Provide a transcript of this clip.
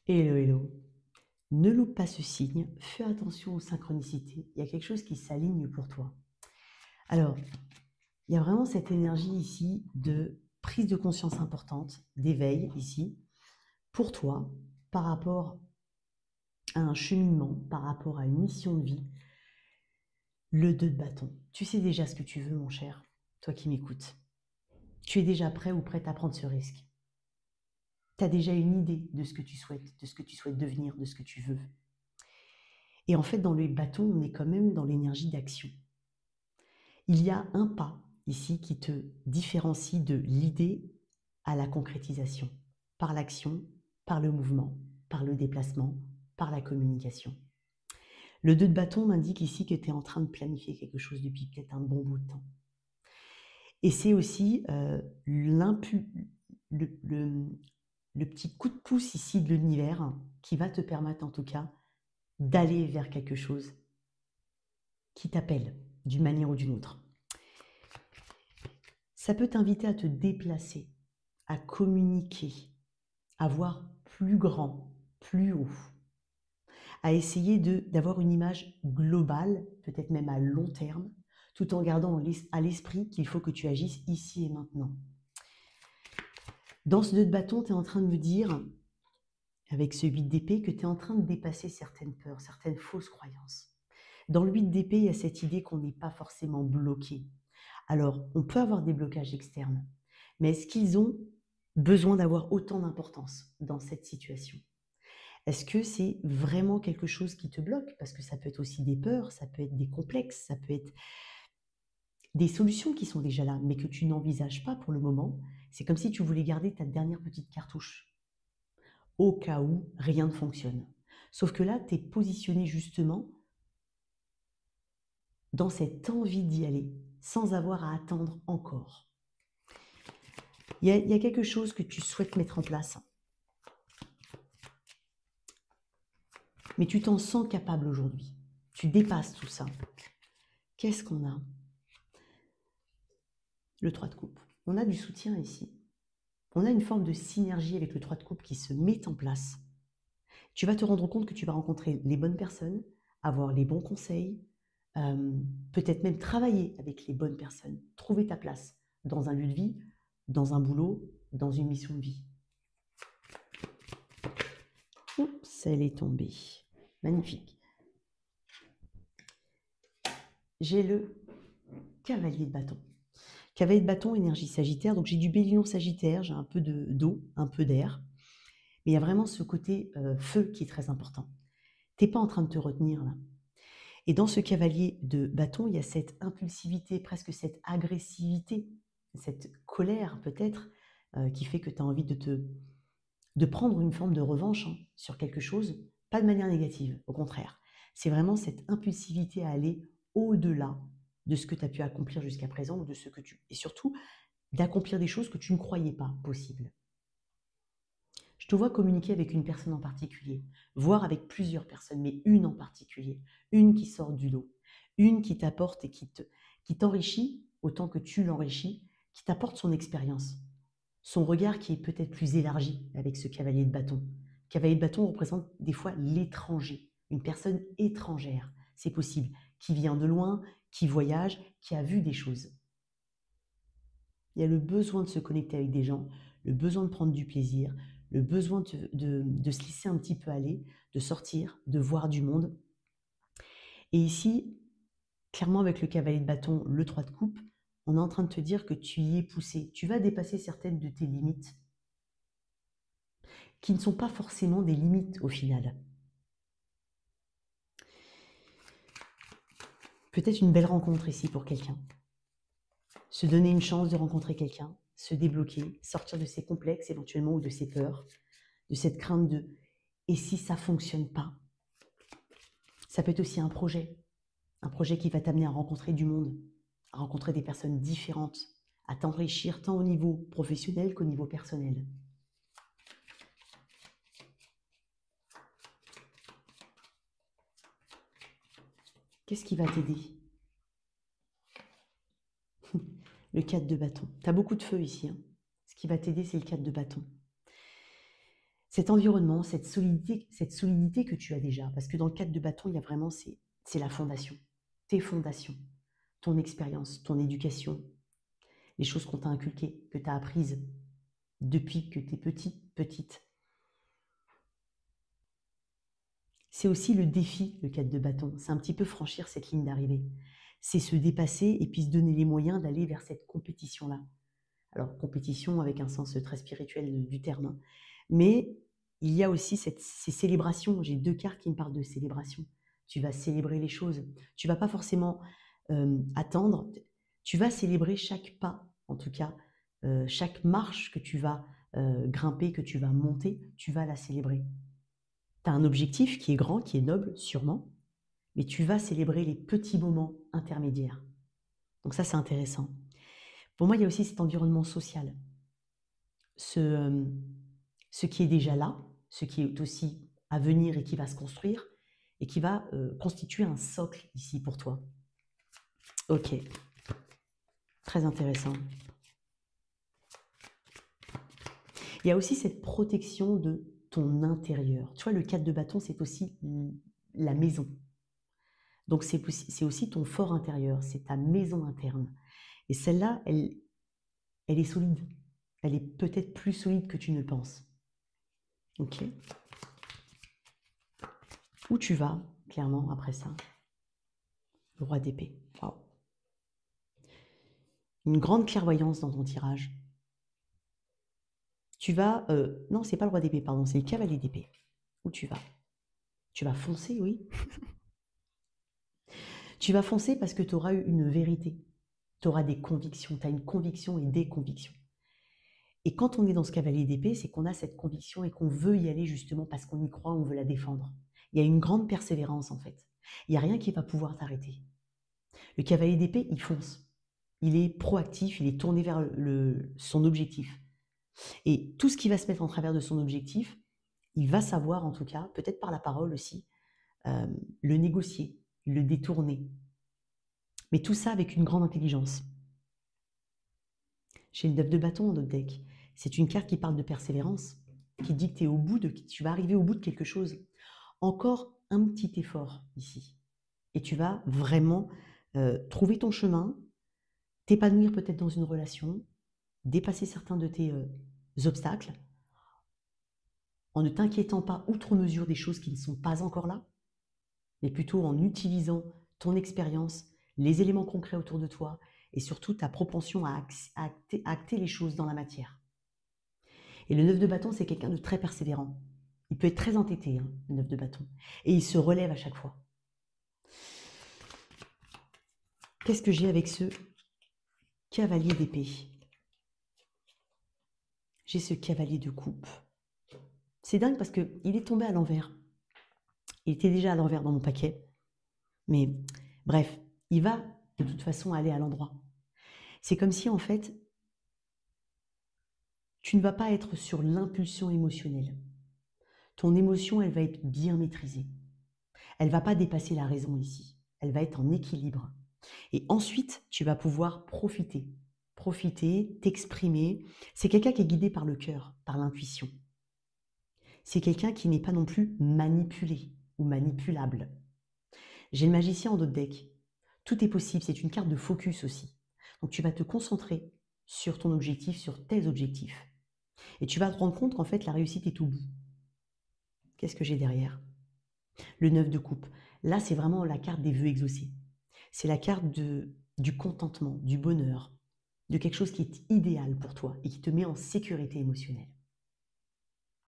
Hello, hello. Ne loupe pas ce signe, fais attention aux synchronicités. Il y a quelque chose qui s'aligne pour toi. Alors, il y a vraiment cette énergie ici de prise de conscience importante, d'éveil ici, pour toi, par rapport à un cheminement, par rapport à une mission de vie. Le 2 de bâton. Tu sais déjà ce que tu veux, mon cher, toi qui m'écoutes. Tu es déjà prêt ou prête à prendre ce risque. Tu as déjà une idée de ce que tu souhaites, de ce que tu souhaites devenir, de ce que tu veux. Et en fait, dans les bâtons, on est quand même dans l'énergie d'action. Il y a un pas ici qui te différencie de l'idée à la concrétisation, par l'action, par le mouvement, par le déplacement, par la communication. Le 2 de bâton m'indique ici que tu es en train de planifier quelque chose depuis peut-être un bon bout de temps. Et c'est aussi le petit coup de pouce ici de l'univers qui va te permettre en tout cas d'aller vers quelque chose qui t'appelle d'une manière ou d'une autre. Ça peut t'inviter à te déplacer, à communiquer, à voir plus grand, plus haut, à essayer d'avoir une image globale, peut-être même à long terme, tout en gardant à l'esprit qu'il faut que tu agisses ici et maintenant. Dans ce 2 de bâton, tu es en train de me dire, avec ce 8 d'épée, que tu es en train de dépasser certaines peurs, certaines fausses croyances. Dans le 8 d'épée, il y a cette idée qu'on n'est pas forcément bloqué. Alors, on peut avoir des blocages externes, mais est-ce qu'ils ont besoin d'avoir autant d'importance dans cette situation? Est-ce que c'est vraiment quelque chose qui te bloque? Parce que ça peut être aussi des peurs, ça peut être des complexes, ça peut être des solutions qui sont déjà là, mais que tu n'envisages pas pour le moment. C'est comme si tu voulais garder ta dernière petite cartouche, au cas où rien ne fonctionne. Sauf que là, tu es positionné justement dans cette envie d'y aller, sans avoir à attendre encore. Il y a quelque chose que tu souhaites mettre en place, mais tu t'en sens capable aujourd'hui. Tu dépasses tout ça. Qu'est-ce qu'on a? Le 3 de coupe. On a du soutien ici. On a une forme de synergie avec le 3 de coupe qui se met en place. Tu vas te rendre compte que tu vas rencontrer les bonnes personnes, avoir les bons conseils, peut-être même travailler avec les bonnes personnes, trouver ta place dans un lieu de vie, dans un boulot, dans une mission de vie. Oups, elle est tombée. Magnifique. J'ai le cavalier de bâton. Cavalier de bâton, énergie sagittaire. Donc j'ai du bélier sagittaire, j'ai un peu d'eau, un peu d'air. Mais il y a vraiment ce côté feu qui est très important. Tu n'es pas en train de te retenir là. Et dans ce cavalier de bâton, il y a cette impulsivité, presque cette agressivité, cette colère peut-être, qui fait que tu as envie de prendre une forme de revanche sur quelque chose, pas de manière négative, au contraire. C'est vraiment cette impulsivité à aller au-delà de ce que tu as pu accomplir jusqu'à présent ou de ce que et surtout d'accomplir des choses que tu ne croyais pas possibles. Je te vois communiquer avec une personne en particulier, voire avec plusieurs personnes, mais une en particulier, une qui sort du lot, une qui t'apporte et qui t'enrichit autant que tu l'enrichis, qui t'apporte son expérience, son regard qui est peut-être plus élargi avec ce cavalier de bâton. Cavalier de bâton représente des fois l'étranger, une personne étrangère, c'est possible, qui vient de loin, qui voyage, qui a vu des choses. Il y a le besoin de se connecter avec des gens, le besoin de prendre du plaisir, le besoin de se laisser un petit peu aller, de sortir, de voir du monde. Et ici, clairement avec le cavalier de bâton, le 3 de coupe, on est en train de te dire que tu y es poussé. Tu vas dépasser certaines de tes limites, qui ne sont pas forcément des limites au final. Peut-être une belle rencontre ici pour quelqu'un. Se donner une chance de rencontrer quelqu'un, se débloquer, sortir de ses complexes éventuellement ou de ses peurs, de cette crainte de « et si ça ne fonctionne pas ?» Ça peut être aussi un projet qui va t'amener à rencontrer du monde, à rencontrer des personnes différentes, à t'enrichir tant au niveau professionnel qu'au niveau personnel. Qu'est-ce qui va t'aider? Le 4 de bâton. Tu as beaucoup de feu ici. Ce qui va t'aider, c'est le 4 de bâton. cet environnement, cette solidité que tu as déjà. Parce que dans le cadre de bâton, il y a vraiment, c'est la fondation, tes fondations, ton expérience, ton éducation, les choses qu'on t'a inculquées, que tu as apprises depuis que tu es petit, petite. C'est aussi le défi, le cadre de bâton. C'est un petit peu franchir cette ligne d'arrivée. C'est se dépasser et puis se donner les moyens d'aller vers cette compétition-là. Alors, compétition avec un sens très spirituel du terme, hein. Mais il y a aussi ces célébrations. J'ai 2 cartes qui me parlent de célébration. Tu vas célébrer les choses. Tu vas pas forcément attendre. Tu vas célébrer chaque pas, en tout cas, chaque marche que tu vas grimper, que tu vas monter, tu vas la célébrer. Tu as un objectif qui est grand, qui est noble, sûrement, mais tu vas célébrer les petits moments intermédiaires. Donc ça, c'est intéressant. Pour moi, il y a aussi cet environnement social. Ce qui est déjà là, ce qui est aussi à venir et qui va se construire, et qui va constituer un socle ici pour toi. Ok, très intéressant. Il y a aussi cette protection de ton intérieur. Tu vois, le 4 de bâton, c'est aussi la maison. Donc c'est aussi ton fort intérieur, c'est ta maison interne. Et celle-là, elle est solide. Elle est peut-être plus solide que tu ne le penses. Ok. Où tu vas, clairement, après ça? Le roi d'épée. Wow. Une grande clairvoyance dans ton tirage. Tu vas... non, c'est pas le roi d'épée, pardon, c'est le cavalier d'épée. Où tu vas? Tu vas foncer, oui. Tu vas foncer parce que tu auras eu une vérité. Tu auras des convictions. Tu as une conviction et des convictions. Et quand on est dans ce cavalier d'épée, c'est qu'on a cette conviction et qu'on veut y aller justement parce qu'on y croit, on veut la défendre. Il y a une grande persévérance en fait. Il n'y a rien qui va pouvoir t'arrêter. Le cavalier d'épée, il fonce. Il est proactif, il est tourné vers son objectif. Et tout ce qui va se mettre en travers de son objectif, il va savoir en tout cas, peut-être par la parole aussi, le négocier, le détourner. Mais tout ça avec une grande intelligence. J'ai le 9 de bâton dans notre deck. C'est une carte qui parle de persévérance, qui dit que tu vas arriver au bout de quelque chose. Encore un petit effort ici. Et tu vas vraiment trouver ton chemin, t'épanouir peut-être dans une relation, dépasser certains de tes obstacles, en ne t'inquiétant pas outre mesure des choses qui ne sont pas encore là, mais plutôt en utilisant ton expérience, les éléments concrets autour de toi et surtout ta propension à acter les choses dans la matière. Et le 9 de bâton, c'est quelqu'un de très persévérant. Il peut être très entêté, hein, le 9 de bâton. Et il se relève à chaque fois. Qu'est-ce que j'ai avec ce cavalier d'épée? J'ai ce cavalier de coupe. C'est dingue parce qu'il est tombé à l'envers. Il était déjà à l'envers dans mon paquet. Mais bref, il va de toute façon aller à l'endroit. C'est comme si en fait, tu ne vas pas être sur l'impulsion émotionnelle. Ton émotion, elle va être bien maîtrisée. Elle ne va pas dépasser la raison ici. Elle va être en équilibre. Et ensuite, tu vas pouvoir profiter, t'exprimer. C'est quelqu'un qui est guidé par le cœur, par l'intuition. C'est quelqu'un qui n'est pas non plus manipulé ou manipulable. J'ai le magicien en d'autres decks. Tout est possible, c'est une carte de focus aussi. Donc tu vas te concentrer sur ton objectif, sur tes objectifs. Et tu vas te rendre compte qu'en fait, la réussite est au bout. Qu'est-ce que j'ai derrière? Le 9 de coupe. Là, c'est vraiment la carte des vœux exaucés. C'est la carte du contentement, du bonheur, de quelque chose qui est idéal pour toi et qui te met en sécurité émotionnelle.